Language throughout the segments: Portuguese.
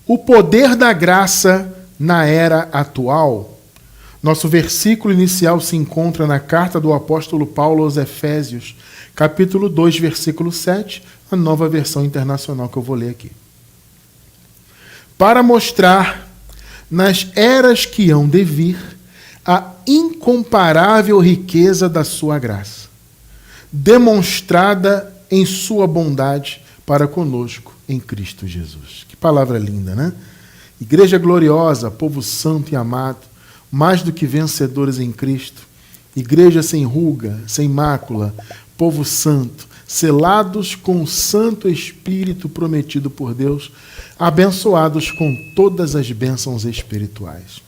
O poder da graça na era atual. Nosso versículo inicial se encontra na carta do apóstolo Paulo aos Efésios, capítulo 2, versículo 7, a nova versão internacional que eu vou ler aqui. Para mostrar, nas eras que hão de vir, a incomparável riqueza da sua graça, demonstrada em sua bondade para conosco em Cristo Jesus. Que palavra linda, né? Igreja gloriosa, povo santo e amado, mais do que vencedores em Cristo, igreja sem ruga, sem mácula, povo santo, selados com o Santo Espírito prometido por Deus, abençoados com todas as bênçãos espirituais.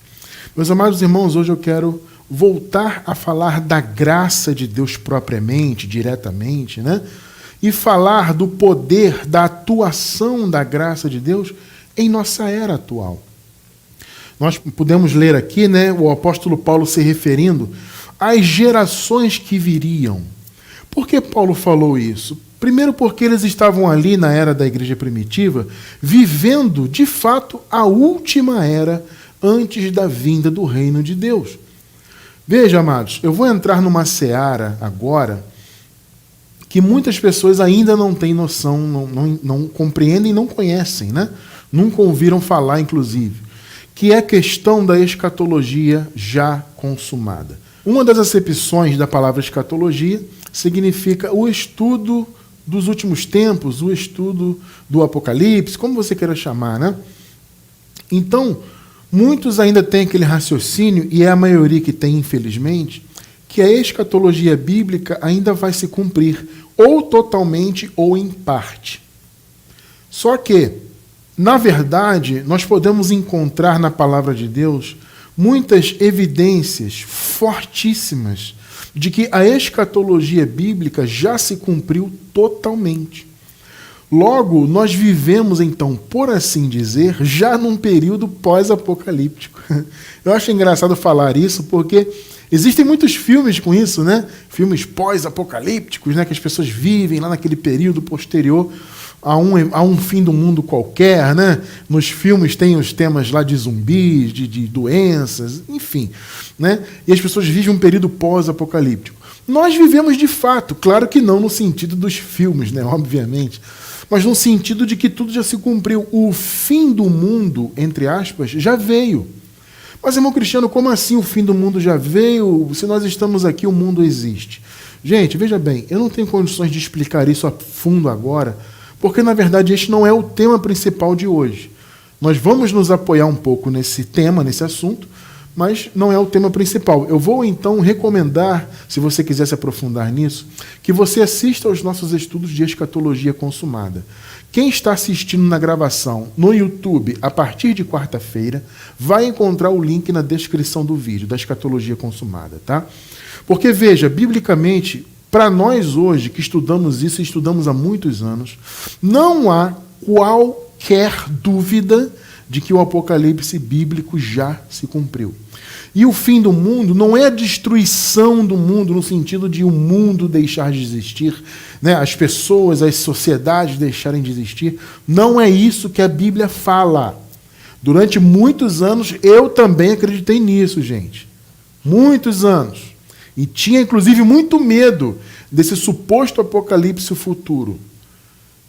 Meus amados irmãos, hoje eu quero voltar a falar da graça de Deus propriamente, diretamente, né? E falar do poder, da atuação da graça de Deus em nossa era atual. Nós podemos ler aqui, né, o apóstolo Paulo se referindo às gerações que viriam. Por que Paulo falou isso? Primeiro porque eles estavam ali na era da igreja primitiva, vivendo, de fato, a última era antes da vinda do reino de Deus. Veja, amados, eu vou entrar numa seara agora que muitas pessoas ainda não têm noção, não compreendem, não conhecem, né? Nunca ouviram falar, inclusive, que é a questão da escatologia já consumada. Uma das acepções da palavra escatologia significa o estudo dos últimos tempos, o estudo do Apocalipse, como você queira chamar, né? Então, muitos ainda têm aquele raciocínio, e é a maioria que tem, infelizmente, que a escatologia bíblica ainda vai se cumprir, ou totalmente ou em parte. Só que, na verdade, nós podemos encontrar na palavra de Deus muitas evidências fortíssimas de que a escatologia bíblica já se cumpriu totalmente. Logo, nós vivemos, então, por assim dizer, já num período pós-apocalíptico. Eu acho engraçado falar isso porque existem muitos filmes com isso, né? Filmes pós-apocalípticos, né? Que as pessoas vivem lá naquele período posterior a um fim do mundo qualquer, né? Nos filmes tem os temas lá de zumbis, de doenças, enfim, né? E as pessoas vivem um período pós-apocalíptico. Nós vivemos de fato, claro que não no sentido dos filmes, né? Obviamente, mas no sentido de que tudo já se cumpriu. O fim do mundo, entre aspas, já veio. Mas, irmão Cristiano, como assim o fim do mundo já veio? Se nós estamos aqui, o mundo existe. Gente, veja bem, eu não tenho condições de explicar isso a fundo agora, porque, na verdade, este não é o tema principal de hoje. Nós vamos nos apoiar um pouco nesse tema, nesse assunto, mas não é o tema principal. Eu vou, então, recomendar, se você quiser se aprofundar nisso, que você assista aos nossos estudos de escatologia consumada. Quem está assistindo na gravação no YouTube a partir de quarta-feira vai encontrar o link na descrição do vídeo, da escatologia consumada, tá? Porque, veja, biblicamente, para nós hoje, que estudamos isso e estudamos há muitos anos, não há qualquer dúvida de que o apocalipse bíblico já se cumpriu. E o fim do mundo não é a destruição do mundo no sentido de o mundo deixar de existir, né? As pessoas, as sociedades deixarem de existir. Não é isso que a Bíblia fala. Durante muitos anos eu também acreditei nisso, gente. Muitos anos. E tinha, inclusive, muito medo desse suposto apocalipse futuro.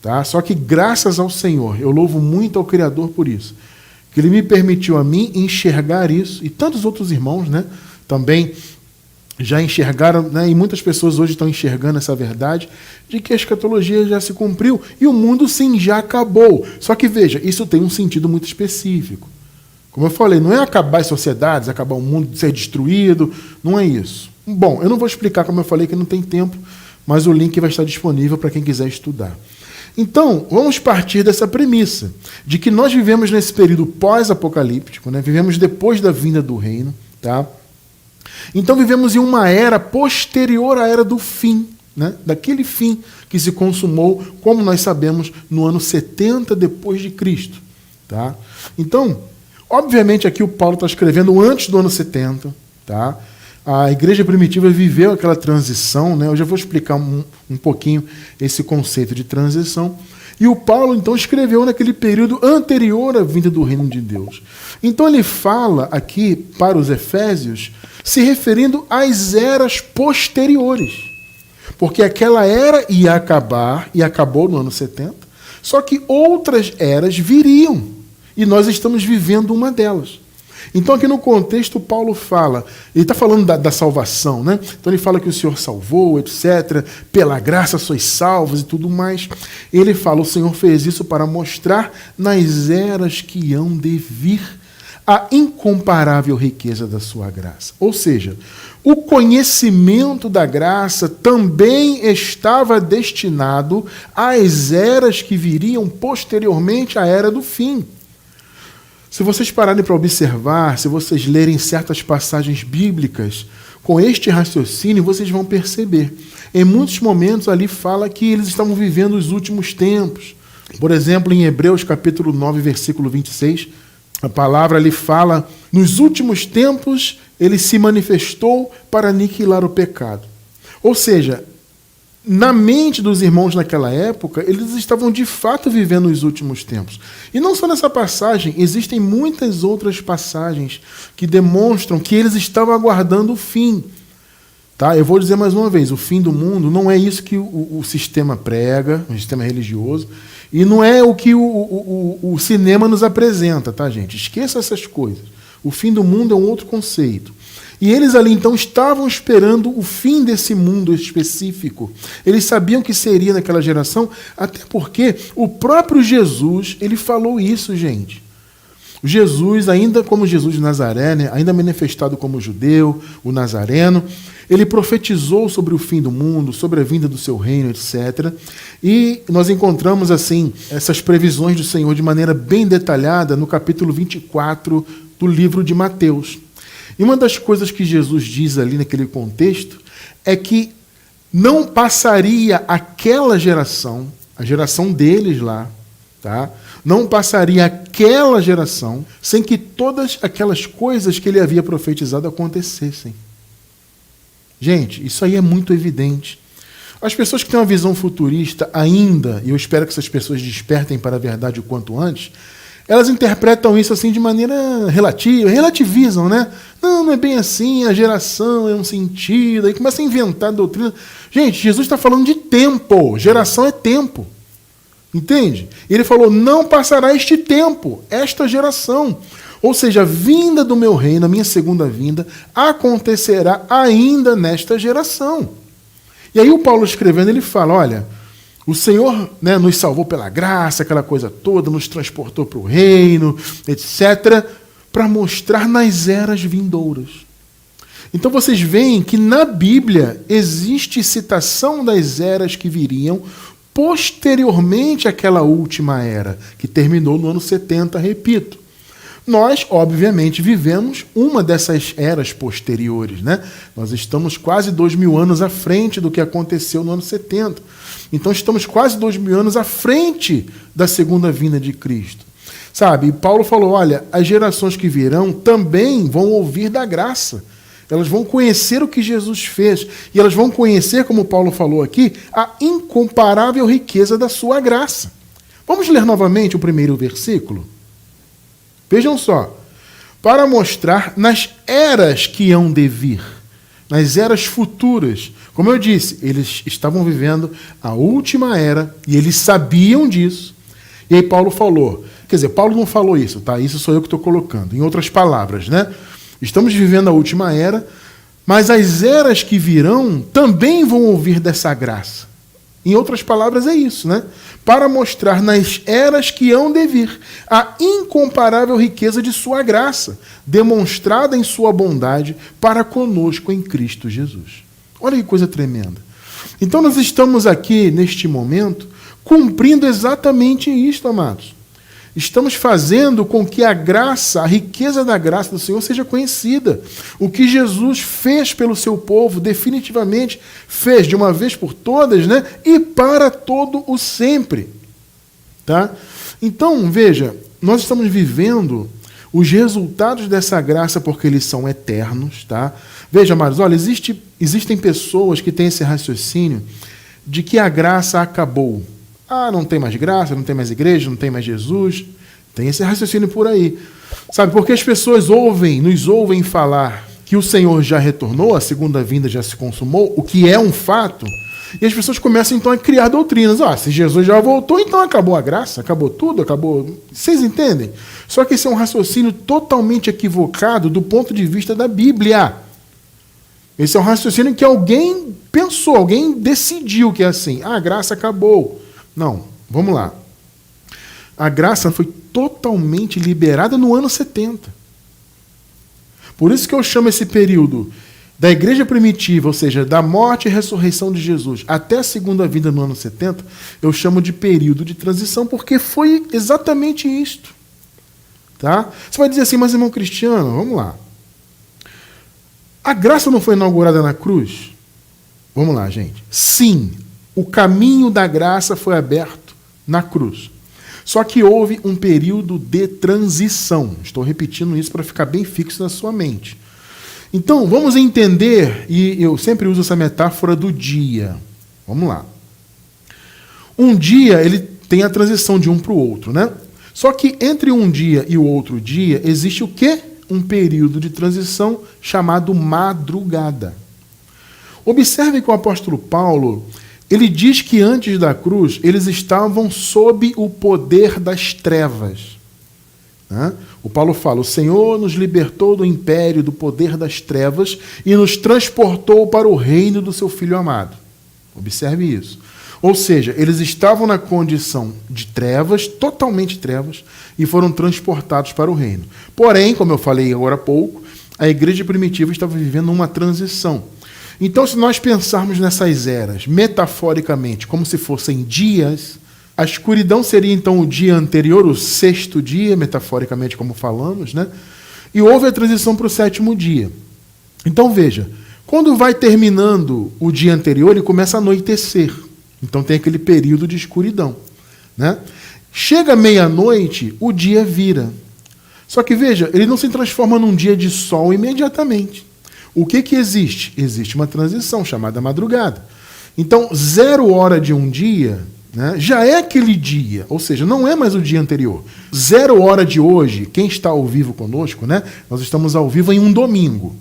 Tá? Só que, graças ao Senhor, eu louvo muito ao Criador por isso, que Ele me permitiu a mim enxergar isso, e tantos outros irmãos, né, também já enxergaram, né, e muitas pessoas hoje estão enxergando essa verdade, de que a escatologia já se cumpriu, e o mundo, sim, já acabou. Só que, veja, isso tem um sentido muito específico. Como eu falei, não é acabar as sociedades, acabar o mundo, ser destruído, não é isso. Bom, eu não vou explicar, como eu falei, que não tem tempo, mas o link vai estar disponível para quem quiser estudar. Então, vamos partir dessa premissa, de que nós vivemos nesse período pós-apocalíptico, né? Vivemos depois da vinda do reino, tá? Então vivemos em uma era posterior à era do fim, né? Daquele fim que se consumou, como nós sabemos, no ano 70 depois de Cristo, tá? Então, obviamente aqui o Paulo está escrevendo antes do ano 70, tá? A igreja primitiva viveu aquela transição, né? Eu já vou explicar um pouquinho esse conceito de transição. E o Paulo, então, escreveu naquele período anterior à vinda do reino de Deus. Então ele fala aqui para os Efésios, se referindo às eras posteriores. Porque aquela era ia acabar, e acabou no ano 70, só que outras eras viriam. E nós estamos vivendo uma delas. Então aqui no contexto Paulo fala, ele está falando da salvação, né? Então ele fala que o Senhor salvou, etc. Pela graça sois salvos e tudo mais. Ele fala, o Senhor fez isso para mostrar nas eras que hão de vir a incomparável riqueza da sua graça. Ou seja, o conhecimento da graça também estava destinado às eras que viriam posteriormente à era do fim. Se vocês pararem para observar, se vocês lerem certas passagens bíblicas com este raciocínio, vocês vão perceber. Em muitos momentos ali fala que eles estavam vivendo os últimos tempos. Por exemplo, em Hebreus capítulo 9, versículo 26, a palavra ali fala, nos últimos tempos ele se manifestou para aniquilar o pecado. Ou seja, na mente dos irmãos naquela época, eles estavam de fato vivendo os últimos tempos. E não só nessa passagem, existem muitas outras passagens que demonstram que eles estavam aguardando o fim. Tá? Eu vou dizer mais uma vez, o fim do mundo não é isso que o sistema prega, o sistema religioso, e não é o que o cinema nos apresenta, tá, gente? Esqueça essas coisas. O fim do mundo é um outro conceito. E eles ali, então, estavam esperando o fim desse mundo específico. Eles sabiam que seria naquela geração, até porque o próprio Jesus, ele falou isso, gente. Jesus, ainda como Jesus de Nazaré, né, ainda manifestado como judeu, o nazareno, ele profetizou sobre o fim do mundo, sobre a vinda do seu reino, etc. E nós encontramos, assim, essas previsões do Senhor de maneira bem detalhada no capítulo 24 do livro de Mateus. E uma das coisas que Jesus diz ali naquele contexto é que não passaria aquela geração, a geração deles lá, tá? Não passaria aquela geração sem que todas aquelas coisas que ele havia profetizado acontecessem. Gente, isso aí é muito evidente. As pessoas que têm uma visão futurista ainda, e eu espero que essas pessoas despertem para a verdade o quanto antes, elas interpretam isso assim de maneira relativa, relativizam, né? Não é bem assim, a geração é um sentido, aí começa a inventar doutrina. Gente, Jesus está falando de tempo, geração é tempo. Entende? Ele falou, não passará este tempo, esta geração. Ou seja, a vinda do meu reino, a minha segunda vinda, acontecerá ainda nesta geração. E aí o Paulo escrevendo, ele fala, olha, o Senhor, né, nos salvou pela graça, aquela coisa toda, nos transportou para o reino, etc., para mostrar nas eras vindouras. Então vocês veem que na Bíblia existe citação das eras que viriam posteriormente àquela última era, que terminou no ano 70, repito. Nós, obviamente, vivemos uma dessas eras posteriores, né? Nós estamos quase 2000 anos à frente do que aconteceu no ano 70. Então estamos quase 2000 anos à frente da segunda vinda de Cristo. Sabe? E Paulo falou, olha, as gerações que virão também vão ouvir da graça. Elas vão conhecer o que Jesus fez. E elas vão conhecer, como Paulo falou aqui, a incomparável riqueza da sua graça. Vamos ler novamente o primeiro versículo? Vejam só. Para mostrar nas eras que hão de vir, nas eras futuras. Como eu disse, eles estavam vivendo a última era e eles sabiam disso. E aí Paulo falou, quer dizer, Paulo não falou isso, tá? Isso sou eu que estou colocando. Em outras palavras, né? Estamos vivendo a última era, mas as eras que virão também vão ouvir dessa graça. Em outras palavras, é isso, né? Para mostrar nas eras que hão de vir a incomparável riqueza de sua graça, demonstrada em sua bondade para conosco em Cristo Jesus. Olha que coisa tremenda. Então nós estamos aqui, neste momento, cumprindo exatamente isto, amados. Estamos fazendo com que a graça, a riqueza da graça do Senhor seja conhecida. O que Jesus fez pelo seu povo, definitivamente fez de uma vez por todas, né? E para todo o sempre. Tá? Então, veja, nós estamos vivendo os resultados dessa graça porque eles são eternos, tá? Veja, amados, olha, existem pessoas que têm esse raciocínio de que a graça acabou. Ah, não tem mais graça, não tem mais igreja, não tem mais Jesus. Tem esse raciocínio por aí. Sabe, porque as pessoas nos ouvem falar que o Senhor já retornou, a segunda vinda já se consumou, o que é um fato, e as pessoas começam então a criar doutrinas. Se Jesus já voltou, então acabou a graça, acabou tudo, acabou... Vocês entendem? Só que esse é um raciocínio totalmente equivocado do ponto de vista da Bíblia. Esse é um raciocínio que alguém pensou, alguém decidiu que é assim. A graça acabou. Não, vamos lá. A graça foi totalmente liberada no ano 70. Por isso que eu chamo esse período da igreja primitiva, ou seja, da morte e ressurreição de Jesus, até a segunda vinda no ano 70, eu chamo de período de transição, porque foi exatamente isto. Tá? Você vai dizer assim, mas irmão Cristiano, vamos lá. A graça não foi inaugurada na cruz? Vamos lá, gente. Sim, o caminho da graça foi aberto na cruz. Só que houve um período de transição. Estou repetindo isso para ficar bem fixo na sua mente. Então, vamos entender, e eu sempre uso essa metáfora do dia. Vamos lá. Um dia, ele tem a transição de um para o outro, né? Só que entre um dia e o outro dia, existe o quê? Um período de transição chamado madrugada. Observe que o apóstolo Paulo, ele diz que antes da cruz, eles estavam sob o poder das trevas. O Paulo fala, o Senhor nos libertou do império, do poder das trevas e nos transportou para o reino do seu Filho amado. Observe isso. Ou seja, eles estavam na condição de trevas, totalmente trevas, e foram transportados para o reino. Porém, como eu falei agora há pouco, a igreja primitiva estava vivendo uma transição. Então, se nós pensarmos nessas eras, metaforicamente, como se fossem dias, a escuridão seria então o dia anterior, o sexto dia, metaforicamente como falamos, né? E houve a transição para o sétimo dia. Então, veja, quando vai terminando o dia anterior, ele começa a anoitecer. Então tem aquele período de escuridão, né? Chega meia-noite, o dia vira. Só que, veja, ele não se transforma num dia de sol imediatamente. O que existe? Existe uma transição chamada madrugada. Então, 0 hora de um dia, né, já é aquele dia, ou seja, não é mais o dia anterior. 0 hora de hoje, quem está ao vivo conosco, né, nós estamos ao vivo em um domingo.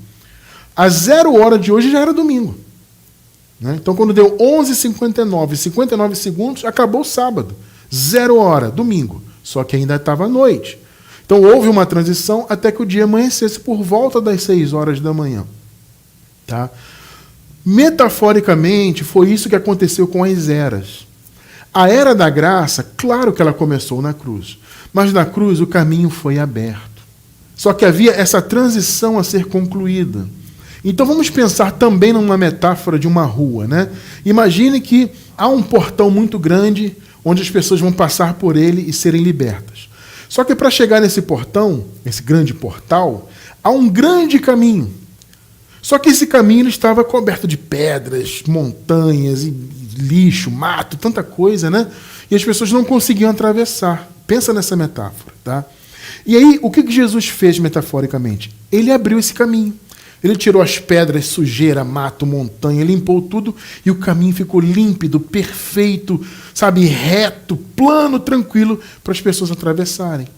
A 0 hora de hoje já era domingo. Né? Então, quando deu 11h59, 59 segundos, acabou o sábado. 0 hora, domingo. Só que ainda estava à noite. Então, houve uma transição até que o dia amanhecesse por volta das 6 horas da manhã. Tá? Metaforicamente, foi isso que aconteceu com as eras. A era da graça, claro que ela começou na cruz. Mas na cruz o caminho foi aberto. Só que havia essa transição a ser concluída. Então vamos pensar também numa metáfora de uma rua, né? Imagine que há um portão muito grande onde as pessoas vão passar por ele e serem libertas. Só que para chegar nesse portão, esse grande portal, há um grande caminho. Só que esse caminho estava coberto de pedras, montanhas, e lixo, mato, tanta coisa, né? E as pessoas não conseguiam atravessar. Pensa nessa metáfora, tá? E aí, o que Jesus fez metaforicamente? Ele abriu esse caminho. Ele tirou as pedras, sujeira, mato, montanha, limpou tudo e o caminho ficou límpido, perfeito, sabe, reto, plano, tranquilo para as pessoas atravessarem.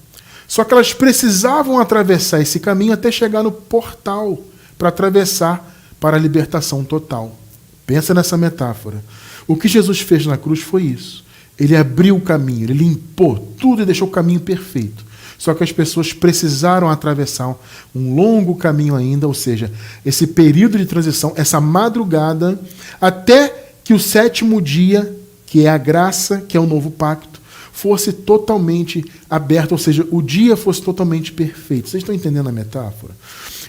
Só que elas precisavam atravessar esse caminho até chegar no portal para atravessar para a libertação total. Pensa nessa metáfora. O que Jesus fez na cruz foi isso. Ele abriu o caminho, ele limpou tudo e deixou o caminho perfeito. Só que as pessoas precisaram atravessar um longo caminho ainda, ou seja, esse período de transição, essa madrugada, até que o sétimo dia, que é a graça, que é o novo pacto, fosse totalmente aberto, ou seja, o dia fosse totalmente perfeito. Vocês estão entendendo a metáfora?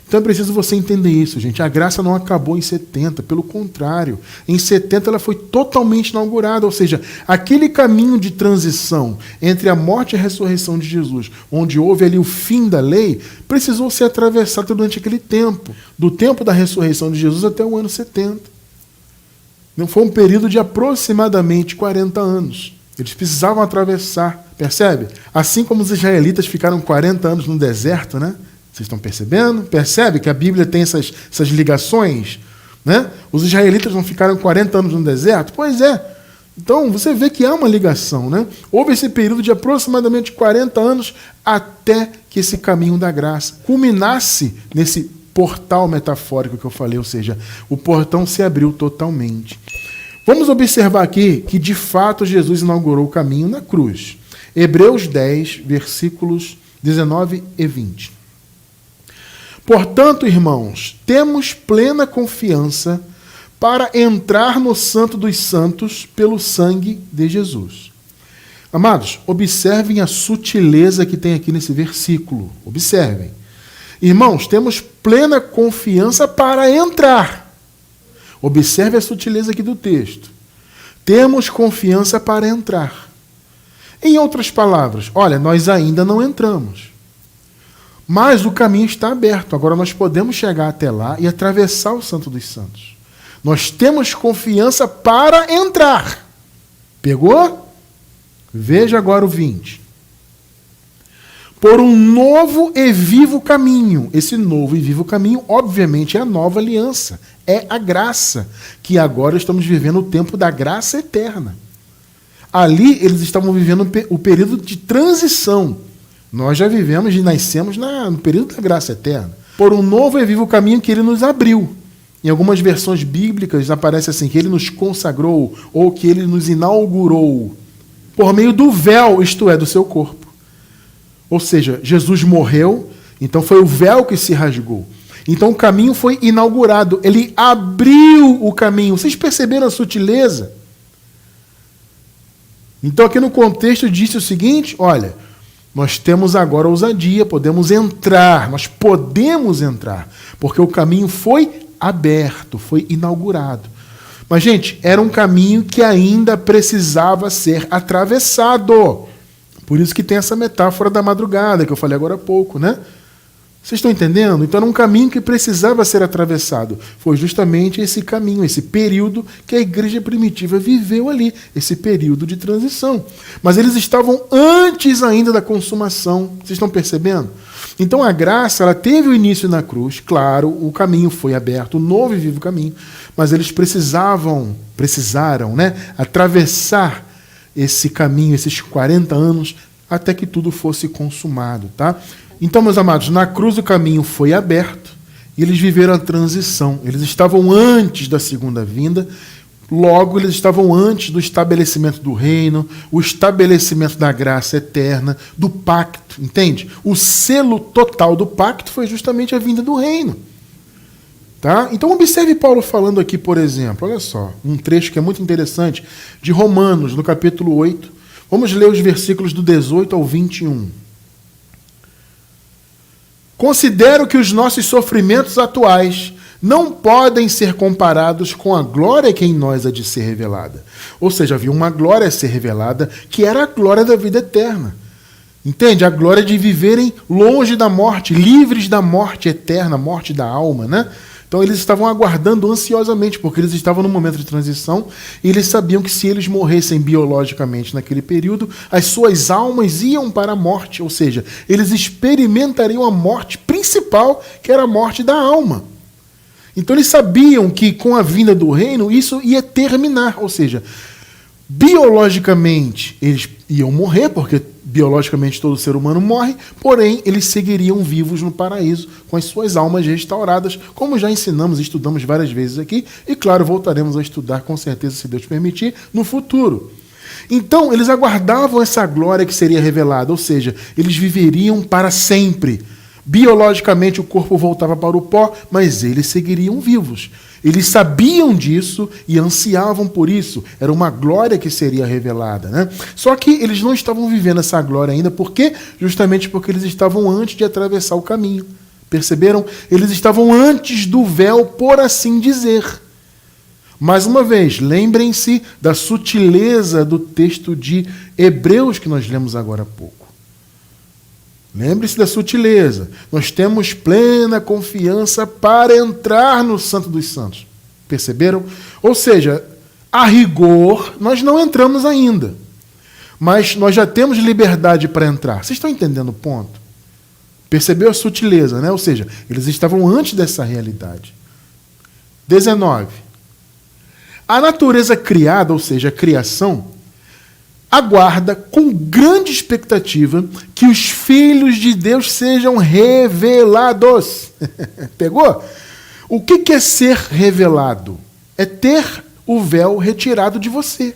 Então é preciso você entender isso, gente. A graça não acabou em 70, pelo contrário. Em 70 ela foi totalmente inaugurada, ou seja, aquele caminho de transição entre a morte e a ressurreição de Jesus, onde houve ali o fim da lei, precisou ser atravessado durante aquele tempo, do tempo da ressurreição de Jesus até o ano 70. Não foi um período de aproximadamente 40 anos. Eles precisavam atravessar, percebe? Assim como os israelitas ficaram 40 anos no deserto, né? Vocês estão percebendo? Percebe que a Bíblia tem essas ligações? Né? Os israelitas não ficaram 40 anos no deserto? Pois é. Então, você vê que há uma ligação. Né? Houve esse período de aproximadamente 40 anos até que esse caminho da graça culminasse nesse portal metafórico que eu falei, ou seja, o portão se abriu totalmente. Vamos observar aqui que, de fato, Jesus inaugurou o caminho na cruz. Hebreus 10, versículos 19 e 20. Portanto, irmãos, temos plena confiança para entrar no Santo dos Santos pelo sangue de Jesus. Amados, observem a sutileza que tem aqui nesse versículo. Observem. Irmãos, temos plena confiança para entrar. Observe a sutileza aqui do texto. Temos confiança para entrar. Em outras palavras, olha, nós ainda não entramos. Mas o caminho está aberto. Agora nós podemos chegar até lá e atravessar o Santo dos Santos. Nós temos confiança para entrar. Pegou? Veja agora o 20. Por um novo e vivo caminho. Esse novo e vivo caminho, obviamente, é a nova aliança. É a graça, que agora estamos vivendo o tempo da graça eterna. Ali eles estavam vivendo o período de transição. Nós já vivemos e nascemos no período da graça eterna. Por um novo e vivo caminho que ele nos abriu. Em algumas versões bíblicas aparece assim, que ele nos consagrou, ou que ele nos inaugurou, por meio do véu, isto é, do seu corpo. Ou seja, Jesus morreu, então foi o véu que se rasgou. Então o caminho foi inaugurado, ele abriu o caminho. Vocês perceberam a sutileza? Então aqui no contexto disse o seguinte, olha, nós temos agora ousadia, nós podemos entrar, porque o caminho foi aberto, foi inaugurado. Mas, gente, era um caminho que ainda precisava ser atravessado. Por isso que tem essa metáfora da madrugada, que eu falei agora há pouco, né? Vocês estão entendendo? Então era um caminho que precisava ser atravessado. Foi justamente esse caminho, esse período que a igreja primitiva viveu ali, esse período de transição. Mas eles estavam antes ainda da consumação. Vocês estão percebendo? Então a graça, ela teve o início na cruz, claro, o caminho foi aberto, o novo e vivo caminho, mas eles precisaram, né, atravessar esse caminho, esses 40 anos, até que tudo fosse consumado, tá? Então, meus amados, na cruz o caminho foi aberto e eles viveram a transição. Eles estavam antes da segunda vinda, logo eles estavam antes do estabelecimento do reino, o estabelecimento da graça eterna, do pacto, entende? O selo total do pacto foi justamente a vinda do reino. Tá? Então observe Paulo falando aqui, por exemplo, olha só, um trecho que é muito interessante, de Romanos, no capítulo 8. Vamos ler os versículos do 18 ao 21. Considero que os nossos sofrimentos atuais não podem ser comparados com a glória que em nós há de ser revelada. Ou seja, havia uma glória a ser revelada, que era a glória da vida eterna. Entende? A glória de viverem longe da morte, livres da morte eterna, morte da alma, né? Então eles estavam aguardando ansiosamente, porque eles estavam num momento de transição e eles sabiam que se eles morressem biologicamente naquele período, as suas almas iam para a morte, ou seja, eles experimentariam a morte principal, que era a morte da alma. Então eles sabiam que com a vinda do reino isso ia terminar, ou seja, biologicamente eles iam morrer, porque biologicamente todo ser humano morre, porém eles seguiriam vivos no paraíso com as suas almas restauradas, como já ensinamos e estudamos várias vezes aqui, e claro, voltaremos a estudar com certeza, se Deus permitir, no futuro. Então eles aguardavam essa glória que seria revelada, ou seja, eles viveriam para sempre. Biologicamente o corpo voltava para o pó, mas eles seguiriam vivos. Eles sabiam disso e ansiavam por isso. Era uma glória que seria revelada, né? Só que eles não estavam vivendo essa glória ainda. Por quê? Justamente porque eles estavam antes de atravessar o caminho. Perceberam? Eles estavam antes do véu, por assim dizer. Mais uma vez, lembrem-se da sutileza do texto de Hebreus que nós lemos agora há pouco. Lembre-se da sutileza. Nós temos plena confiança para entrar no Santo dos Santos. Perceberam? Ou seja, a rigor, nós não entramos ainda. Mas nós já temos liberdade para entrar. Vocês estão entendendo o ponto? Percebeu a sutileza, né? Ou seja, eles estavam antes dessa realidade. 19. A natureza criada, ou seja, a criação, aguarda com grande expectativa que os filhos de Deus sejam revelados. Pegou? O que é ser revelado? É ter o véu retirado de você.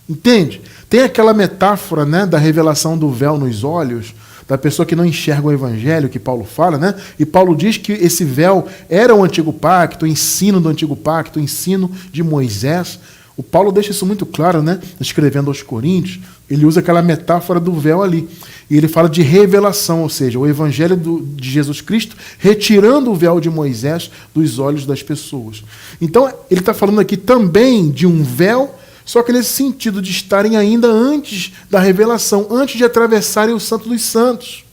Entende? Tem aquela metáfora, né, da revelação do véu nos olhos, da pessoa que não enxerga o evangelho, que Paulo fala, né? E Paulo diz que esse véu era o antigo pacto, o ensino do antigo pacto, o ensino de Moisés. O Paulo deixa isso muito claro, né? Escrevendo aos Coríntios, ele usa aquela metáfora do véu ali. E ele fala de revelação, ou seja, o evangelho de Jesus Cristo retirando o véu de Moisés dos olhos das pessoas. Então, ele está falando aqui também de um véu, só que nesse sentido de estarem ainda antes da revelação, antes de atravessarem o Santo dos Santos.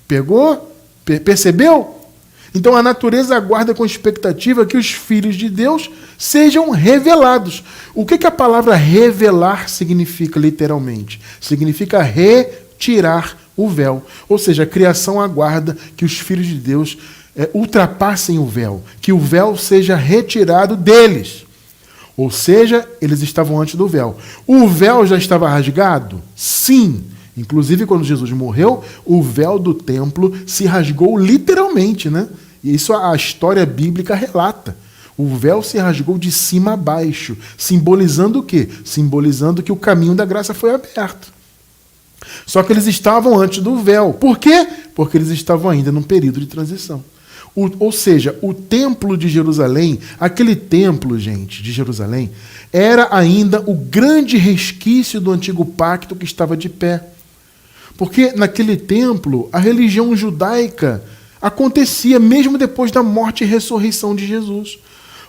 Pegou? Percebeu? Então a natureza aguarda com expectativa que os filhos de Deus sejam revelados. O que a palavra revelar significa literalmente? Significa retirar o véu. Ou seja, a criação aguarda que os filhos de Deus ultrapassem o véu, que o véu seja retirado deles. Ou seja, eles estavam antes do véu. O véu já estava rasgado? Sim. Inclusive, quando Jesus morreu, o véu do templo se rasgou literalmente, né? E isso a história bíblica relata. O véu se rasgou de cima a baixo, simbolizando o quê? Simbolizando que o caminho da graça foi aberto. Só que eles estavam antes do véu. Por quê? Porque eles estavam ainda num período de transição. Ou seja, o templo de Jerusalém, aquele templo, gente, de Jerusalém, era ainda o grande resquício do antigo pacto que estava de pé. Porque naquele templo, a religião judaica acontecia mesmo depois da morte e ressurreição de Jesus.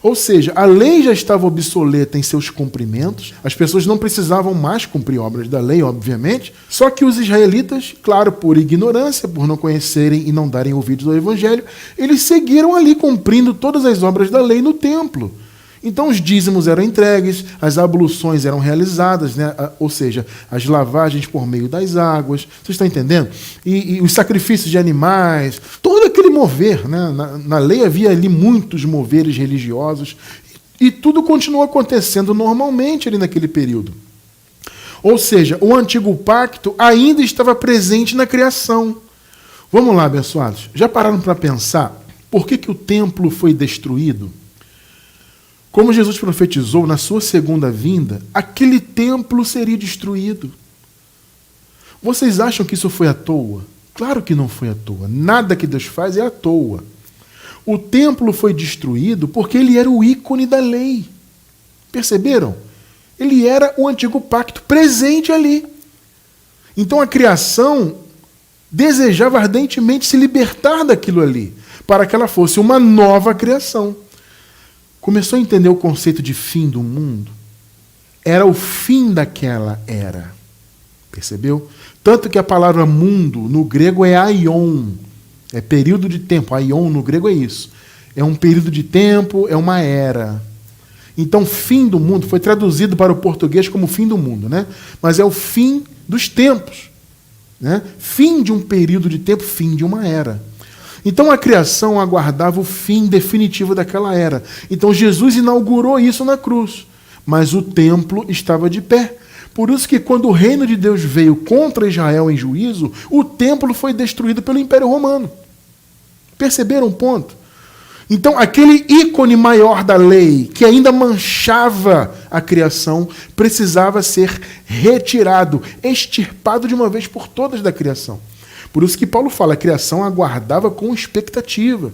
Ou seja, a lei já estava obsoleta em seus cumprimentos, as pessoas não precisavam mais cumprir obras da lei, obviamente, só que os israelitas, claro, por ignorância, por não conhecerem e não darem ouvidos ao evangelho, eles seguiram ali cumprindo todas as obras da lei no templo. Então os dízimos eram entregues, as abluções eram realizadas, né? Ou seja, as lavagens por meio das águas, vocês estão entendendo? E os sacrifícios de animais, todo aquele mover, né? Na lei havia ali muitos moveres religiosos, e tudo continuou acontecendo normalmente ali naquele período. Ou seja, o antigo pacto ainda estava presente na criação. Vamos lá, abençoados. Já pararam para pensar por que o templo foi destruído? Como Jesus profetizou, na sua segunda vinda, aquele templo seria destruído. Vocês acham que isso foi à toa? Claro que não foi à toa. Nada que Deus faz é à toa. O templo foi destruído porque ele era o ícone da lei. Perceberam? Ele era o antigo pacto presente ali. Então a criação desejava ardentemente se libertar daquilo ali, para que ela fosse uma nova criação. Começou a entender o conceito de fim do mundo? Era o fim daquela era. Percebeu? Tanto que a palavra mundo no grego é aion. É período de tempo. Aion no grego é isso. É um período de tempo, é uma era. Então, fim do mundo foi traduzido para o português como fim do mundo, né? Mas é o fim dos tempos, né? Fim de um período de tempo, fim de uma era. Então a criação aguardava o fim definitivo daquela era. Então Jesus inaugurou isso na cruz. Mas o templo estava de pé. Por isso que quando o reino de Deus veio contra Israel em juízo, o templo foi destruído pelo Império Romano. Perceberam o ponto? Então aquele ícone maior da lei, que ainda manchava a criação, precisava ser retirado, extirpado de uma vez por todas da criação. Por isso que Paulo fala, a criação aguardava com expectativa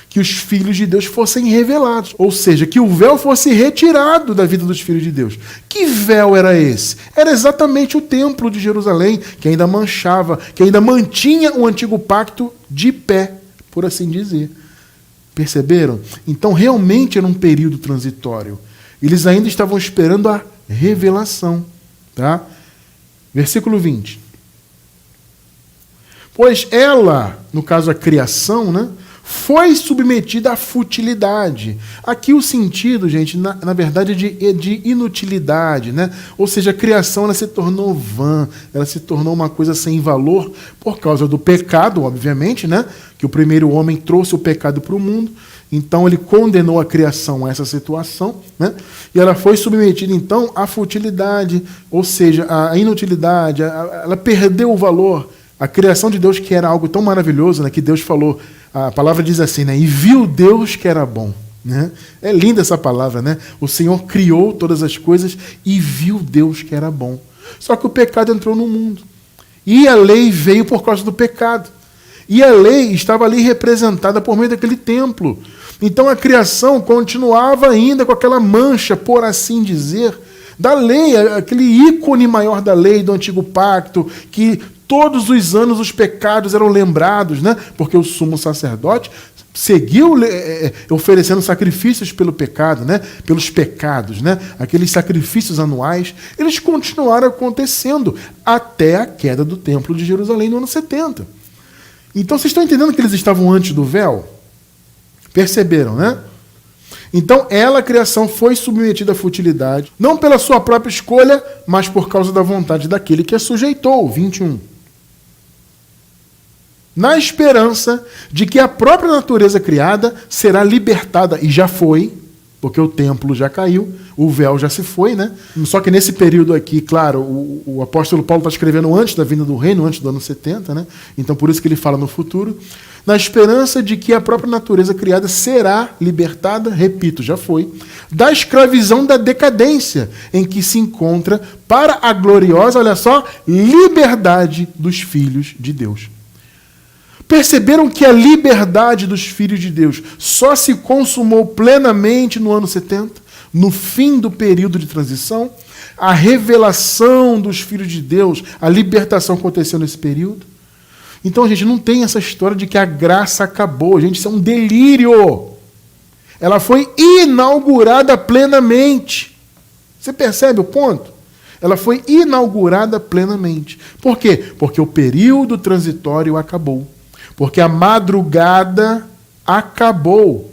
que os filhos de Deus fossem revelados. Ou seja, que o véu fosse retirado da vida dos filhos de Deus. Que véu era esse? Era exatamente o templo de Jerusalém, que ainda manchava, que ainda mantinha o antigo pacto de pé, por assim dizer. Perceberam? Então, realmente era um período transitório. Eles ainda estavam esperando a revelação. Tá? Versículo 20. Pois ela, no caso a criação, né, foi submetida à futilidade. Aqui o sentido, gente, na verdade é de inutilidade, né? Ou seja, a criação ela se tornou vã, ela se tornou uma coisa sem valor por causa do pecado, obviamente, né? Que o primeiro homem trouxe o pecado para o mundo, então ele condenou a criação a essa situação, né? E ela foi submetida, então, à futilidade, ou seja, à inutilidade, ela perdeu o valor. A criação de Deus, que era algo tão maravilhoso, né? Que Deus falou, a palavra diz assim, né? E viu Deus que era bom. Né? É linda essa palavra, né? O Senhor criou todas as coisas e viu Deus que era bom. Só que o pecado entrou no mundo. E a lei veio por causa do pecado. E a lei estava ali representada por meio daquele templo. Então a criação continuava ainda com aquela mancha, por assim dizer, da lei, aquele ícone maior da lei do antigo pacto, que todos os anos os pecados eram lembrados, né? Porque o sumo sacerdote seguiu oferecendo sacrifícios pelo pecado, né? Pelos pecados, né? Aqueles sacrifícios anuais, eles continuaram acontecendo até a queda do Templo de Jerusalém no ano 70. Então vocês estão entendendo que eles estavam antes do véu? Perceberam, né? Então, a criação, foi submetida à futilidade, não pela sua própria escolha, mas por causa da vontade daquele que a sujeitou. 21. Na esperança de que a própria natureza criada será libertada, e já foi, porque o templo já caiu, o véu já se foi, né? Só que nesse período aqui, claro, o apóstolo Paulo está escrevendo antes da vinda do reino, antes do ano 70, né? Então por isso que ele fala no futuro. Na esperança de que a própria natureza criada será libertada, repito, já foi, da escravidão da decadência em que se encontra para a gloriosa, olha só, liberdade dos filhos de Deus. Perceberam que a liberdade dos filhos de Deus só se consumou plenamente no ano 70, no fim do período de transição? A revelação dos filhos de Deus, a libertação aconteceu nesse período? Então, gente, não tem essa história de que a graça acabou. Gente, isso é um delírio. Ela foi inaugurada plenamente. Você percebe o ponto? Ela foi inaugurada plenamente. Por quê? Porque o período transitório acabou. Porque a madrugada acabou.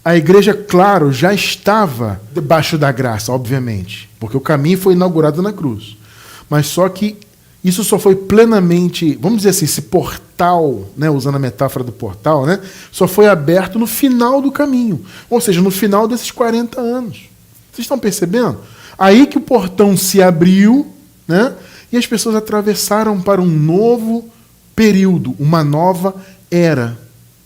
A igreja, claro, já estava debaixo da graça, obviamente. Porque o caminho foi inaugurado na cruz. Mas só que isso só foi plenamente, vamos dizer assim, esse portal, né, usando a metáfora do portal, né, só foi aberto no final do caminho. Ou seja, no final desses 40 anos. Vocês estão percebendo? Aí que o portão se abriu, né, e as pessoas atravessaram para um novo período, uma nova era.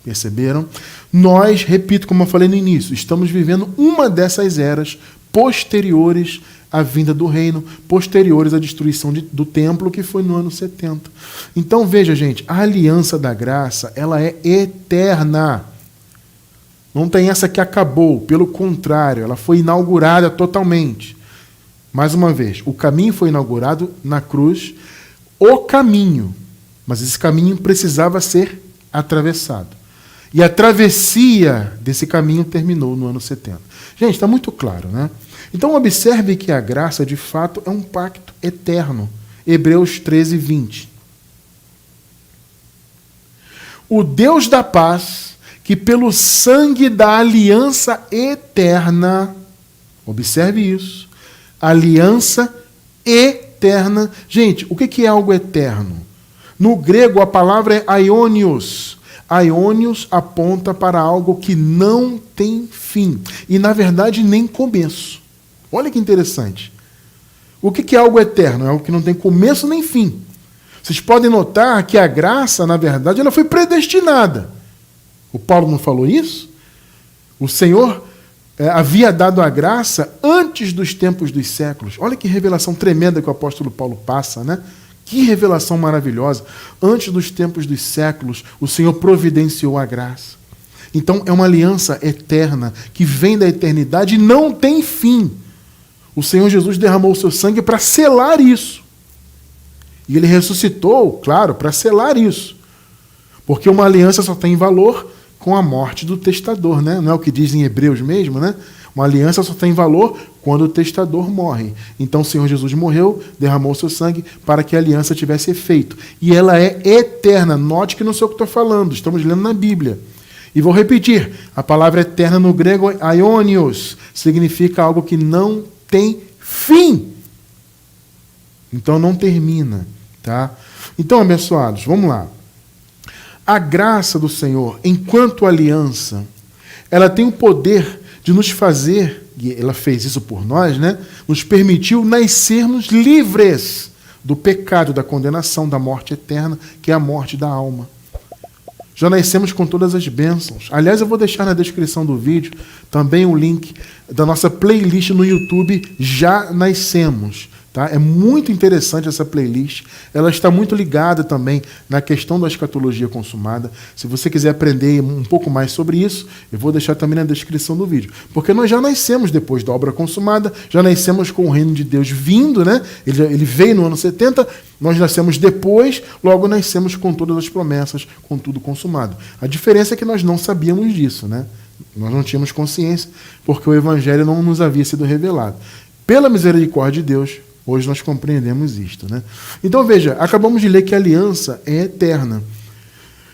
Perceberam? Nós, repito, como eu falei no início, estamos vivendo uma dessas eras posteriores à vinda do reino, posteriores à destruição do templo, que foi no ano 70. Então, veja, gente, a aliança da graça, ela é eterna. Não tem essa que acabou, pelo contrário, ela foi inaugurada totalmente. Mais uma vez, o caminho foi inaugurado na cruz, o caminho, mas esse caminho precisava ser atravessado. E a travessia desse caminho terminou no ano 70. Gente, está muito claro, né? Então observe que a graça, de fato, é um pacto eterno. Hebreus 13, 20. O Deus da paz, que pelo sangue da aliança eterna, observe isso, aliança eterna. Gente, o que é algo eterno? No grego, a palavra é aionios. Aionios aponta para algo que não tem fim. E, na verdade, nem começo. Olha que interessante. O que é algo eterno? É algo que não tem começo nem fim. Vocês podem notar que a graça, na verdade, ela foi predestinada. O Paulo não falou isso? O Senhor havia dado a graça antes dos tempos dos séculos. Olha que revelação tremenda que o apóstolo Paulo passa, né? Que revelação maravilhosa. Antes dos tempos dos séculos, o Senhor providenciou a graça. Então, é uma aliança eterna, que vem da eternidade e não tem fim. O Senhor Jesus derramou o seu sangue para selar isso. E ele ressuscitou, claro, para selar isso. Porque uma aliança só tem valor com a morte do testador, né? Não é o que diz em Hebreus mesmo, né? Uma aliança só tem valor quando o testador morre. Então o Senhor Jesus morreu, derramou o seu sangue para que a aliança tivesse efeito. E ela é eterna. Note que não sei o que estou falando, estamos lendo na Bíblia. E vou repetir, a palavra eterna no grego, aionios, significa algo que não tem fim. Então não termina, tá? Então, abençoados, vamos lá. A graça do Senhor, enquanto aliança, ela tem o poder de nos fazer, e ela fez isso por nós, né? Nos permitiu nascermos livres do pecado, da condenação, da morte eterna, que é a morte da alma. Já nascemos com todas as bênçãos. Aliás, eu vou deixar na descrição do vídeo também o link da nossa playlist no YouTube, Já Nascemos. Tá? É muito interessante essa playlist. Ela está muito ligada também na questão da escatologia consumada. Se você quiser aprender um pouco mais sobre isso, eu vou deixar também na descrição do vídeo. Porque nós já nascemos depois da obra consumada, já nascemos com o reino de Deus vindo, né? Ele veio no ano 70, nós nascemos depois, logo nascemos com todas as promessas, com tudo consumado. A diferença é que nós não sabíamos disso, né? Nós não tínhamos consciência, porque o Evangelho não nos havia sido revelado. Pela misericórdia de Deus, hoje nós compreendemos isto, né? Então veja, acabamos de ler que a aliança é eterna.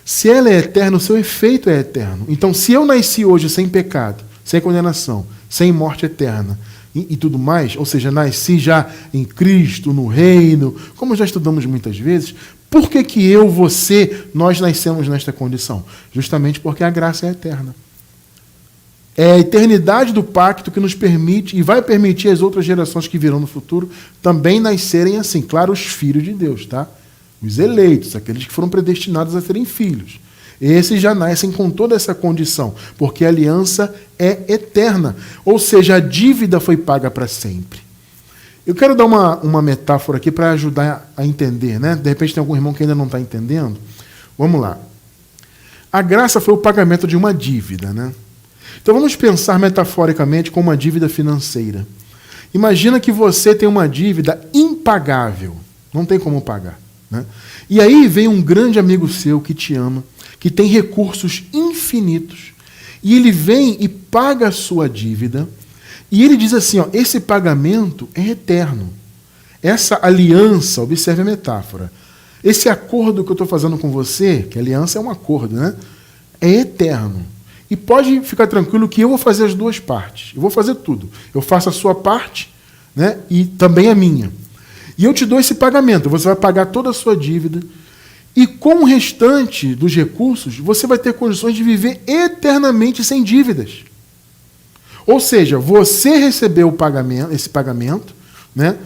Se ela é eterna, o seu efeito é eterno. Então, se eu nasci hoje sem pecado, sem condenação, sem morte eterna e tudo mais, ou seja, nasci já em Cristo, no reino, como já estudamos muitas vezes, por que eu, você, nós nascemos nesta condição? Justamente porque a graça é eterna. É a eternidade do pacto que nos permite e vai permitir as outras gerações que virão no futuro também nascerem assim. Claro, os filhos de Deus, tá? Os eleitos, aqueles que foram predestinados a serem filhos. Esses já nascem com toda essa condição, porque a aliança é eterna. Ou seja, a dívida foi paga para sempre. Eu quero dar uma metáfora aqui para ajudar a entender, né? De repente tem algum irmão que ainda não está entendendo. Vamos lá. A graça foi o pagamento de uma dívida, né? Então vamos pensar metaforicamente com uma dívida financeira. Imagina que você tem uma dívida impagável, não tem como pagar, né? E aí vem um grande amigo seu que te ama, que tem recursos infinitos, e ele vem e paga a sua dívida, e ele diz assim, ó, esse pagamento é eterno. Essa aliança, observe a metáfora, esse acordo que eu estou fazendo com você, que a aliança é um acordo, né? É eterno. E pode ficar tranquilo que eu vou fazer as duas partes. Eu vou fazer tudo. Eu faço a sua parte, né, e também a minha. E eu te dou esse pagamento. Você vai pagar toda a sua dívida. E com o restante dos recursos, você vai ter condições de viver eternamente sem dívidas. Ou seja, você recebeu esse pagamento, né,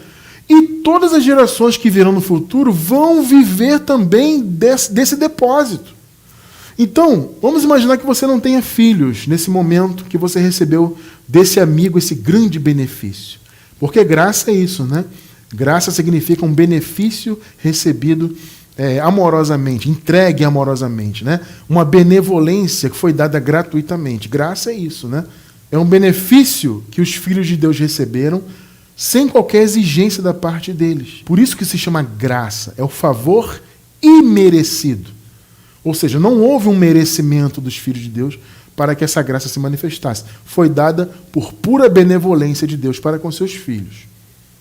e todas as gerações que virão no futuro vão viver também desse depósito. Então, vamos imaginar que você não tenha filhos nesse momento que você recebeu desse amigo esse grande benefício. Porque graça é isso, né? Graça significa um benefício recebido amorosamente, entregue amorosamente, né? Uma benevolência que foi dada gratuitamente. Graça é isso, né? É um benefício que os filhos de Deus receberam sem qualquer exigência da parte deles. Por isso que se chama graça. É o favor imerecido. Ou seja, não houve um merecimento dos filhos de Deus para que essa graça se manifestasse. Foi dada por pura benevolência de Deus para com seus filhos.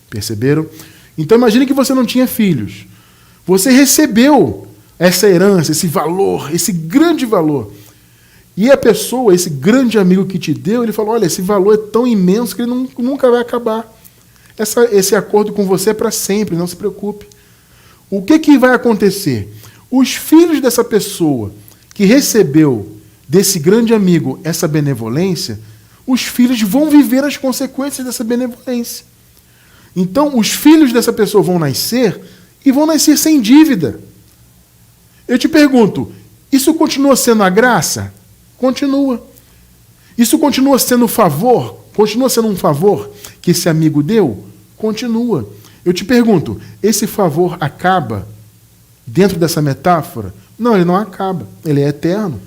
Perceberam? Então imagine que você não tinha filhos. Você recebeu essa herança, esse valor, esse grande valor. E a pessoa, esse grande amigo que te deu, ele falou, olha, esse valor é tão imenso que ele nunca vai acabar. Esse acordo com você é para sempre, não se preocupe. O que vai acontecer? Os filhos dessa pessoa que recebeu desse grande amigo essa benevolência, os filhos vão viver as consequências dessa benevolência. Então, os filhos dessa pessoa vão nascer e vão nascer sem dívida. Eu te pergunto, isso continua sendo a graça? Continua. Isso continua sendo favor? Continua sendo um favor que esse amigo deu? Continua. Eu te pergunto, esse favor acaba dentro dessa metáfora? Não, ele não acaba. Ele é eterno.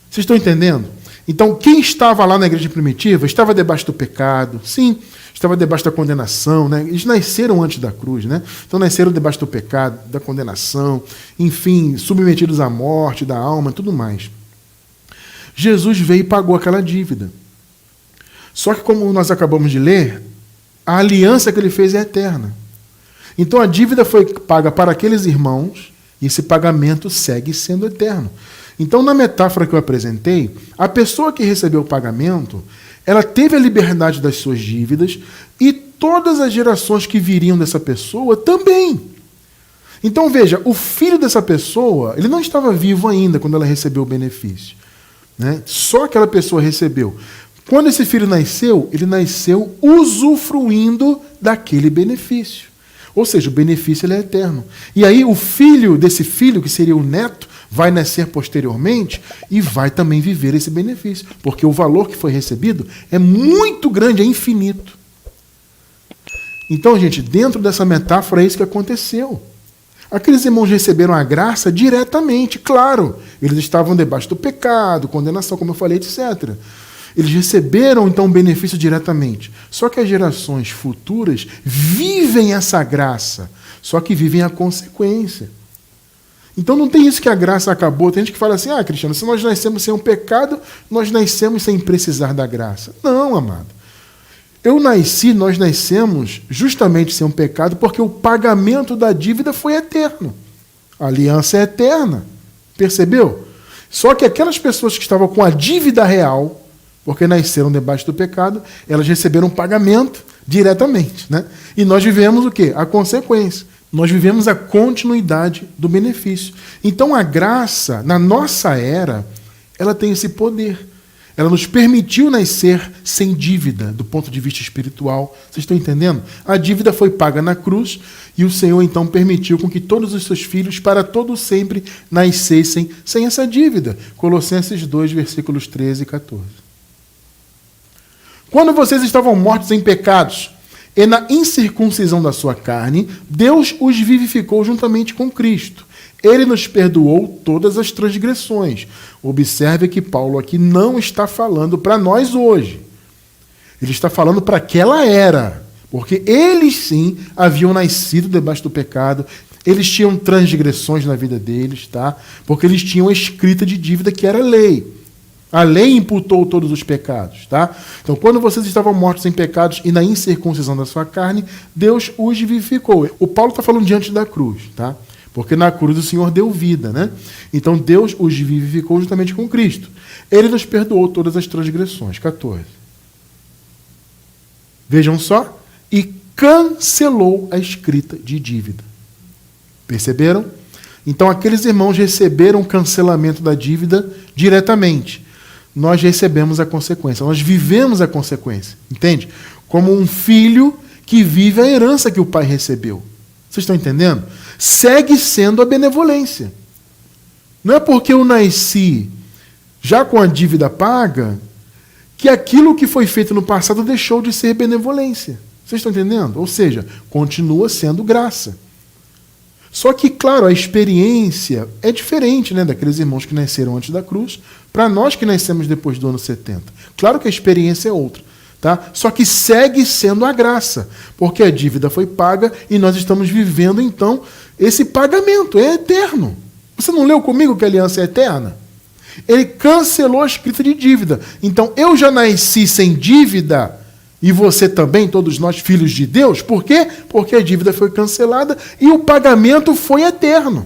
Vocês estão entendendo? Então, quem estava lá na igreja primitiva estava debaixo do pecado. Sim, estava debaixo da condenação, né? Eles nasceram antes da cruz, né? Então nasceram debaixo do pecado, da condenação, enfim, submetidos à morte, da alma, tudo mais. Jesus veio e pagou aquela dívida. Só que, como nós acabamos de ler, a aliança que ele fez é eterna. Então a dívida foi paga para aqueles irmãos, E esse pagamento segue sendo eterno. Então, na metáfora que eu apresentei, a pessoa que recebeu o pagamento, ela teve a liberdade das suas dívidas e todas as gerações que viriam dessa pessoa também. Então, veja, o filho dessa pessoa, ele não estava vivo ainda quando ela recebeu o benefício, né? Só aquela pessoa recebeu. Quando esse filho nasceu, ele nasceu usufruindo daquele benefício. Ou seja, o benefício ele é eterno. E aí o filho desse filho, que seria o neto, vai nascer posteriormente e vai também viver esse benefício. Porque o valor que foi recebido é muito grande, é infinito. Então, gente, dentro dessa metáfora é isso que aconteceu. Aqueles irmãos receberam a graça diretamente, claro. Eles estavam debaixo do pecado, condenação, como eu falei, etc. Eles receberam, então, o benefício diretamente. Só que as gerações futuras vivem essa graça, só que vivem a consequência. Então não tem isso que a graça acabou. Tem gente que fala assim, Cristiano, se nós nascemos sem um pecado, nós nascemos sem precisar da graça. Não, amado. Nós nascemos justamente sem um pecado porque o pagamento da dívida foi eterno. A aliança é eterna. Percebeu? Só que aquelas pessoas que estavam com a dívida real, porque nasceram debaixo do pecado, elas receberam um pagamento diretamente, né? E nós vivemos o quê? A consequência. Nós vivemos a continuidade do benefício. Então a graça, na nossa era, ela tem esse poder. Ela nos permitiu nascer sem dívida, do ponto de vista espiritual. Vocês estão entendendo? A dívida foi paga na cruz e o Senhor então permitiu com que todos os seus filhos, para todo sempre, nascessem sem essa dívida. Colossenses 2, versículos 13 e 14. Quando vocês estavam mortos em pecados e na incircuncisão da sua carne, Deus os vivificou juntamente com Cristo. Ele nos perdoou todas as transgressões. Observe que Paulo aqui não está falando para nós hoje. Ele está falando para aquela era. Porque eles sim haviam nascido debaixo do pecado. Eles tinham transgressões na vida deles, tá? Porque eles tinham a escrita de dívida que era a lei. A lei imputou todos os pecados, tá? Então, quando vocês estavam mortos em pecados e na incircuncisão da sua carne, Deus os vivificou. O Paulo está falando diante da cruz, tá? Porque na cruz o Senhor deu vida, né? Então Deus os vivificou juntamente com Cristo. Ele nos perdoou todas as transgressões. 14. Vejam só. E cancelou a escrita de dívida. Perceberam? Então aqueles irmãos receberam o cancelamento da dívida diretamente. Nós recebemos a consequência. Nós vivemos a consequência. Entende? Como um filho que vive a herança que o pai recebeu. Vocês estão entendendo? Segue sendo a benevolência. Não é porque eu nasci já com a dívida paga que aquilo que foi feito no passado deixou de ser benevolência. Vocês estão entendendo? Ou seja, continua sendo graça. Só que, claro, a experiência é diferente, né, daqueles irmãos que nasceram antes da cruz para nós que nascemos depois do ano 70. Claro que a experiência é outra. Tá? Só que segue sendo a graça, porque a dívida foi paga e nós estamos vivendo, então, esse pagamento é eterno. Você não leu comigo que a aliança é eterna? Ele cancelou a escrita de dívida. Então, eu já nasci sem dívida, e você também, todos nós, filhos de Deus. Por quê? Porque a dívida foi cancelada e o pagamento foi eterno.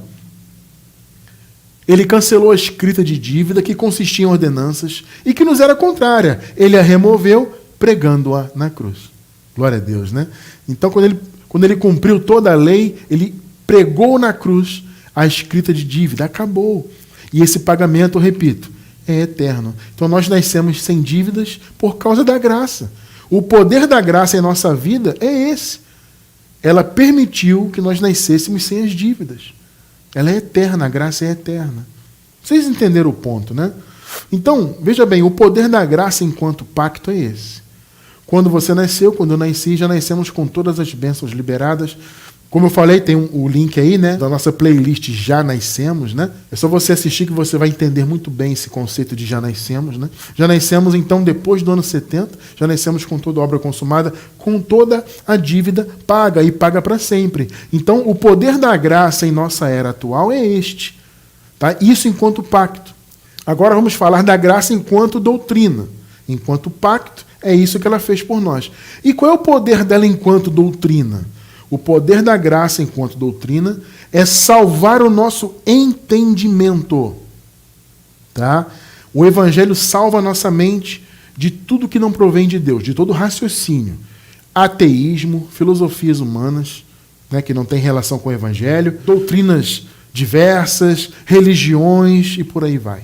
Ele cancelou a escrita de dívida que consistia em ordenanças e que nos era contrária. Ele a removeu, pregando-a na cruz. Glória a Deus, né? Então, quando ele cumpriu toda a lei, ele pregou na cruz a escrita de dívida. Acabou. E esse pagamento, eu repito, é eterno. Então, nós nascemos sem dívidas por causa da graça. O poder da graça em nossa vida é esse. Ela permitiu que nós nascêssemos sem as dívidas. Ela é eterna, a graça é eterna. Vocês entenderam o ponto, né? Então, veja bem, o poder da graça enquanto pacto é esse. Quando você nasceu, quando eu nasci, já nascemos com todas as bênçãos liberadas. Como eu falei, tem o link aí, né, da nossa playlist Já Nascemos, né? É só você assistir que você vai entender muito bem esse conceito de Já Nascemos, né? Já nascemos, então, depois do ano 70, já nascemos com toda a obra consumada, com toda a dívida paga e paga para sempre. Então, o poder da graça em nossa era atual é este, tá? Isso enquanto pacto. Agora vamos falar da graça enquanto doutrina. Enquanto pacto, é isso que ela fez por nós. E qual é o poder dela enquanto doutrina? O poder da graça enquanto doutrina é salvar o nosso entendimento. Tá? O Evangelho salva a nossa mente de tudo que não provém de Deus, de todo raciocínio. Ateísmo, filosofias humanas, né, que não tem relação com o Evangelho, doutrinas diversas, religiões e por aí vai.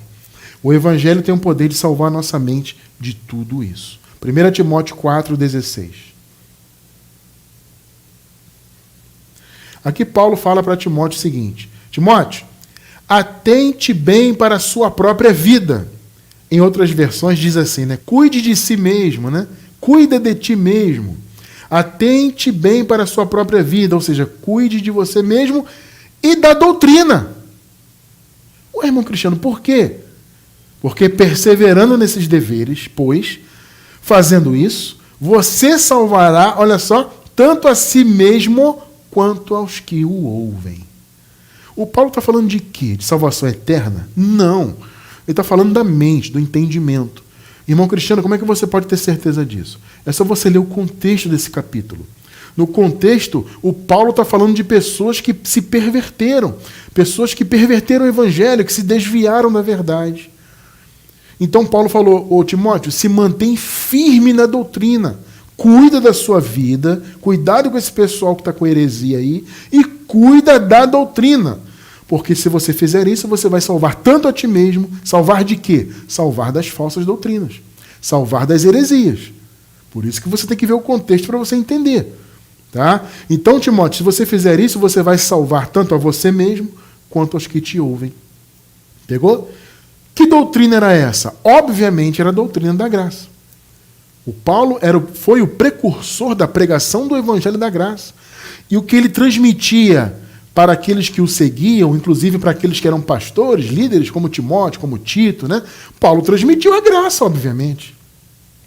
O Evangelho tem o poder de salvar a nossa mente de tudo isso. 1 Timóteo 4,16. Aqui Paulo fala para Timóteo o seguinte: Timóteo, atente bem para a sua própria vida. Em outras versões diz assim, né? Cuide de si mesmo, né? Cuida de ti mesmo. Atente bem para a sua própria vida, ou seja, cuide de você mesmo e da doutrina. Ué, irmão Cristiano, por quê? Porque perseverando nesses deveres, pois, fazendo isso, você salvará, olha só, tanto a si mesmo quanto aos que o ouvem. O Paulo está falando de quê? De salvação eterna? Não. Ele está falando da mente, do entendimento. Irmão Cristiano, como é que você pode ter certeza disso? É só você ler o contexto desse capítulo. No contexto, o Paulo está falando de pessoas que se perverteram, pessoas que perverteram o Evangelho, que se desviaram da verdade. Então Paulo falou, ô Timóteo, se mantém firme na doutrina, cuida da sua vida, cuidado com esse pessoal que está com heresia aí, e cuida da doutrina. Porque se você fizer isso, você vai salvar tanto a ti mesmo, salvar de quê? Salvar das falsas doutrinas, salvar das heresias. Por isso que você tem que ver o contexto para você entender. Tá? Então, Timóteo, se você fizer isso, você vai salvar tanto a você mesmo, quanto aos que te ouvem. Pegou? Que doutrina era essa? Obviamente era a doutrina da graça. O Paulo foi o precursor da pregação do Evangelho da Graça. E o que ele transmitia para aqueles que o seguiam, inclusive para aqueles que eram pastores, líderes, como Timóteo, como Tito, né? Paulo transmitiu a graça, obviamente.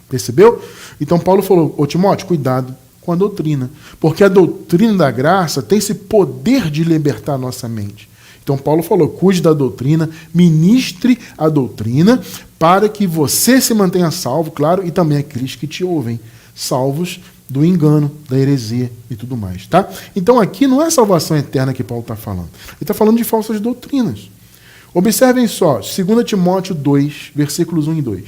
Percebeu? Então Paulo falou, ô Timóteo, cuidado com a doutrina. Porque a doutrina da graça tem esse poder de libertar a nossa mente. Então Paulo falou, cuide da doutrina, ministre a doutrina, para que você se mantenha salvo, claro, e também aqueles que te ouvem, salvos do engano, da heresia e tudo mais. Tá? Então aqui não é salvação eterna que Paulo está falando. Ele está falando de falsas doutrinas. Observem só, 2 Timóteo 2, versículos 1 e 2.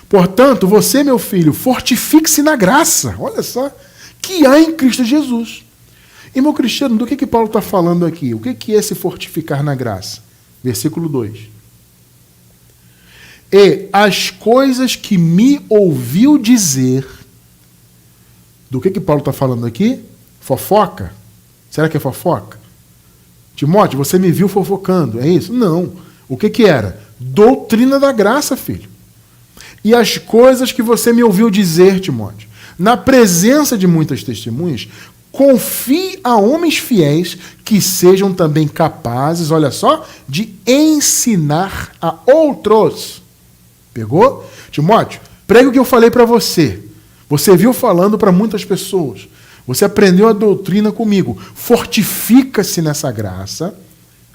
Portanto, você, meu filho, fortifique-se na graça, olha só, que há em Cristo Jesus. Irmão Cristiano, do que Paulo está falando aqui? O que é se fortificar na graça? Versículo 2. E as coisas que me ouviu dizer. Do que Paulo está falando aqui? Fofoca? Será que é fofoca? Timóteo, você me viu fofocando, é isso? Não. O que era? Doutrina da graça, filho. E as coisas que você me ouviu dizer, Timóteo, na presença de muitas testemunhas, confie a homens fiéis que sejam também capazes, olha só, de ensinar a outros. Pegou? Timóteo, pregue o que eu falei para você. Você viu falando para muitas pessoas. Você aprendeu a doutrina comigo. Fortifica-se nessa graça,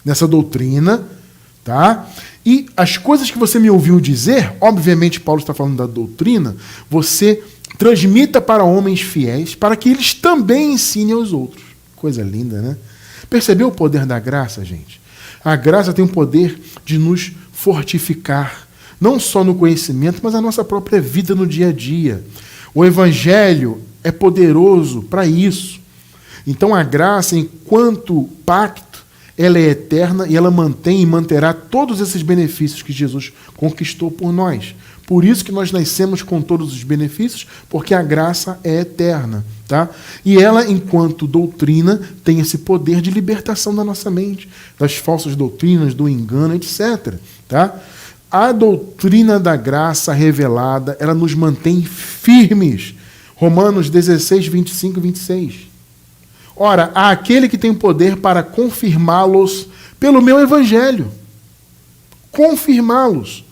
nessa doutrina, tá? E as coisas que você me ouviu dizer, obviamente Paulo está falando da doutrina, você transmita para homens fiéis, para que eles também ensinem aos outros. Coisa linda, né? Percebeu o poder da graça, gente? A graça tem o poder de nos fortificar, não só no conhecimento, mas a nossa própria vida no dia a dia. O Evangelho é poderoso para isso. Então a graça, enquanto pacto, ela é eterna e ela mantém e manterá todos esses benefícios que Jesus conquistou por nós. Por isso que nós nascemos com todos os benefícios, porque a graça é eterna. Tá? E ela, enquanto doutrina, tem esse poder de libertação da nossa mente, das falsas doutrinas, do engano, etc. Tá? A doutrina da graça revelada, ela nos mantém firmes. Romanos 16, 25 e 26. Ora, há aquele que tem poder para confirmá-los pelo meu evangelho. Confirmá-los.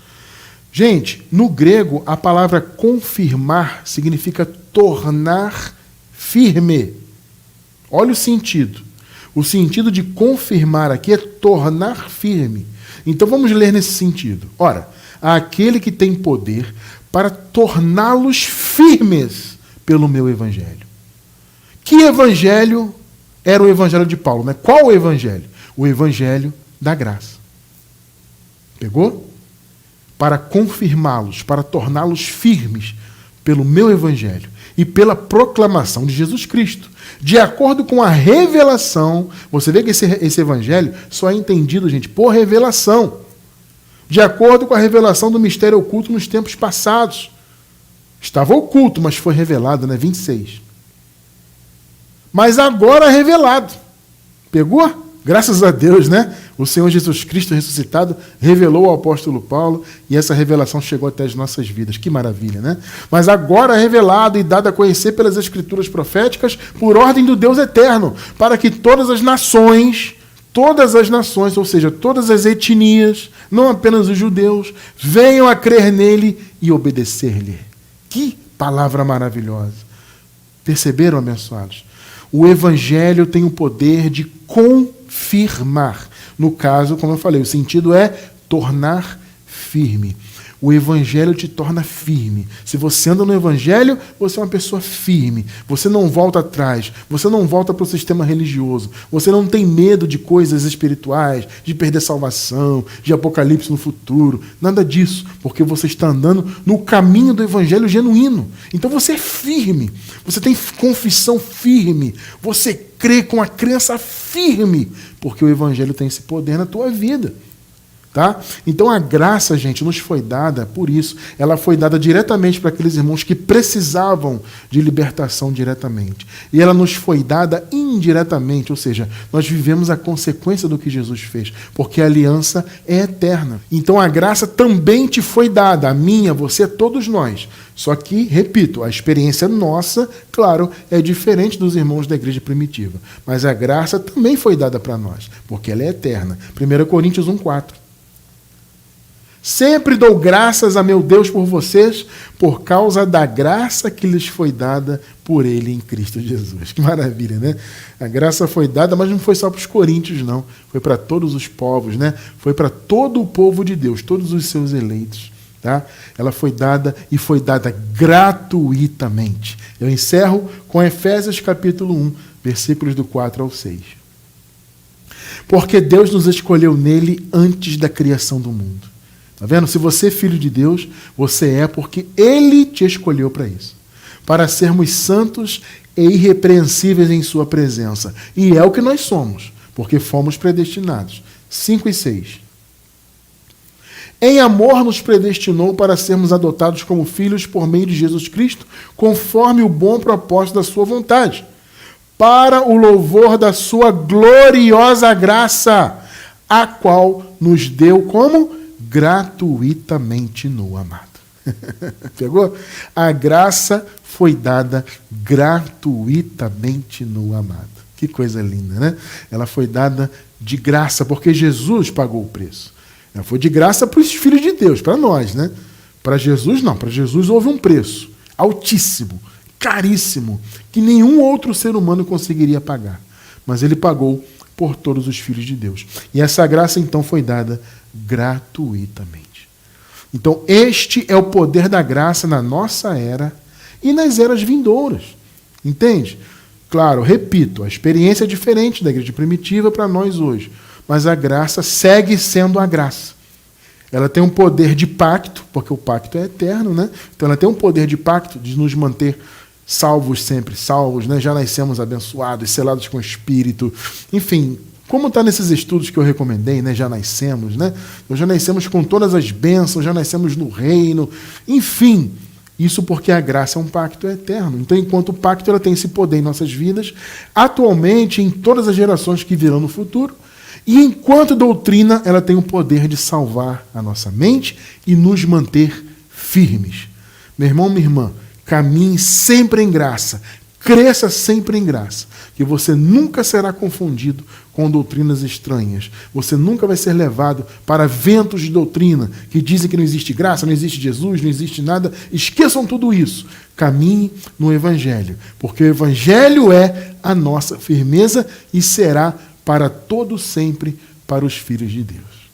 Gente, no grego, a palavra confirmar significa tornar firme. Olha o sentido. O sentido de confirmar aqui é tornar firme. Então vamos ler nesse sentido. Ora, há aquele que tem poder para torná-los firmes pelo meu evangelho. Que evangelho era o evangelho de Paulo? Né? Qual o evangelho? O evangelho da graça. Pegou? Para confirmá-los, para torná-los firmes pelo meu evangelho e pela proclamação de Jesus Cristo. De acordo com a revelação, você vê que esse evangelho só é entendido, gente, por revelação. De acordo com a revelação do mistério oculto nos tempos passados. Estava oculto, mas foi revelado, né? 26. Mas agora é revelado. Pegou? Graças a Deus, né? O Senhor Jesus Cristo ressuscitado revelou ao apóstolo Paulo e essa revelação chegou até as nossas vidas. Que maravilha, né? Mas agora é revelado e dado a conhecer pelas escrituras proféticas por ordem do Deus eterno, para que todas as nações, ou seja, todas as etnias, não apenas os judeus, venham a crer nele e obedecer-lhe. Que palavra maravilhosa. Perceberam, abençoados? O evangelho tem o poder de confirmar. No caso, como eu falei, o sentido é tornar firme. O evangelho te torna firme. Se você anda no evangelho, você é uma pessoa firme. Você não volta atrás. Você não volta para o sistema religioso. Você não tem medo de coisas espirituais, de perder salvação, de apocalipse no futuro. Nada disso, porque você está andando no caminho do evangelho genuíno. Então você é firme. Você tem confissão firme. Você crê com a crença firme, porque o evangelho tem esse poder na tua vida. Tá? Então a graça, gente, nos foi dada por isso. Ela foi dada diretamente para aqueles irmãos que precisavam de libertação diretamente. E ela nos foi dada indiretamente, ou seja, nós vivemos a consequência do que Jesus fez, porque a aliança é eterna. Então a graça também te foi dada, a minha, você, a todos nós. Só que, repito, a experiência nossa, claro, é diferente dos irmãos da igreja primitiva. Mas a graça também foi dada para nós, porque ela é eterna. 1 Coríntios 1,4. Sempre dou graças a meu Deus por vocês, por causa da graça que lhes foi dada por Ele em Cristo Jesus. Que maravilha, né? A graça foi dada, mas não foi só para os coríntios, não. Foi para todos os povos, né? Foi para todo o povo de Deus, todos os seus eleitos. Tá? Ela foi dada e foi dada gratuitamente. Eu encerro com Efésios capítulo 1, versículos do 4 ao 6. Porque Deus nos escolheu nele antes da criação do mundo. Tá vendo? Se você é filho de Deus, você é porque Ele te escolheu para isso. Para sermos santos e irrepreensíveis em sua presença. E é o que nós somos, porque fomos predestinados. 5 e 6. Em amor nos predestinou para sermos adotados como filhos por meio de Jesus Cristo, conforme o bom propósito da sua vontade, para o louvor da sua gloriosa graça, a qual nos deu como? Gratuitamente no amado. Pegou? A graça foi dada gratuitamente no amado. Que coisa linda, né? Ela foi dada de graça, porque Jesus pagou o preço. Ela foi de graça para os filhos de Deus, para nós, né? Para Jesus, não. Para Jesus houve um preço altíssimo, caríssimo, que nenhum outro ser humano conseguiria pagar. Mas Ele pagou por todos os filhos de Deus. E essa graça, então, foi dada gratuitamente. Então, este é o poder da graça na nossa era e nas eras vindouras. Entende? Claro, repito, a experiência é diferente da igreja primitiva para nós hoje. Mas a graça segue sendo a graça. Ela tem um poder de pacto, porque o pacto é eterno, né? Então ela tem um poder de pacto de nos manter salvos sempre, salvos, né? Já nascemos abençoados, selados com o Espírito. Enfim, como está nesses estudos que eu recomendei, né? Já nascemos, né? Nós já nascemos com todas as bênçãos, já nascemos no reino. Enfim, isso porque a graça é um pacto eterno. Então, enquanto o pacto ela tem esse poder em nossas vidas, atualmente, em todas as gerações que virão no futuro, e enquanto doutrina, ela tem o poder de salvar a nossa mente e nos manter firmes. Meu irmão, minha irmã, caminhe sempre em graça, cresça sempre em graça, que você nunca será confundido com doutrinas estranhas. Você nunca vai ser levado para ventos de doutrina que dizem que não existe graça, não existe Jesus, não existe nada. Esqueçam tudo isso. Caminhe no Evangelho, porque o Evangelho é a nossa firmeza e será para todo sempre para os filhos de Deus.